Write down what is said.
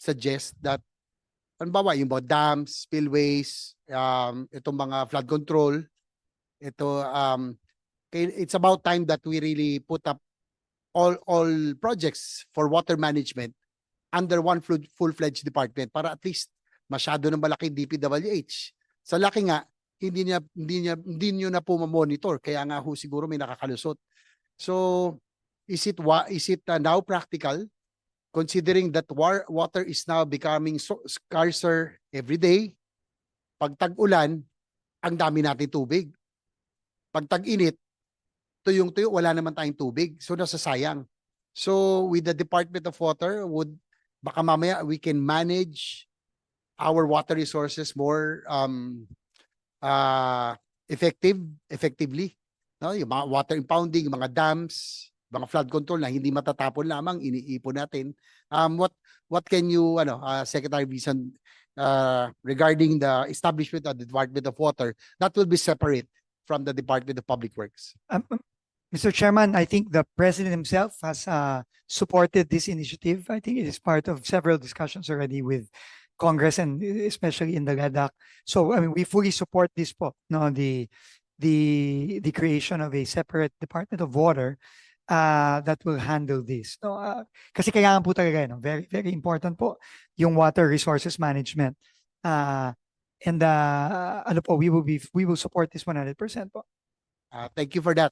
suggest that halimbawa yung mga dams, spillways, itong mga flood control, it's about time that we really put up all projects for water management under one full-fledged department para at least masyado ng malaki DPWH. Sa laki nga, hindi niyo na po ma-monitor, kaya nga ho siguro may nakakalusot. So is it now practical, considering that water is now becoming so scarcer every day? Pag tag-ulan, ang dami natin tubig. Pag tag-init, tuyong-tuyo, wala naman tayong tubig. So nasasayang. So with the Department of Water, baka mamaya we can manage our water resources more effectively. No? Yung mga water impounding, yung mga dams, mga flood control na hindi matatapon lamang, iniipon natin. What can you, Secretary Visan, regarding the establishment of the Department of Water that will be separate from the Department of Public Works? Mr. Chairman, I think the President himself has supported this initiative. I think it is part of several discussions already with Congress and especially in the LADAC. So, I mean, we fully support this po, no, the creation of a separate Department of Water that will handle this. No, kasi kailangan po talaga, no, very, very important po yung water resources management. And ano po, we will support this 100% po. Thank you for that.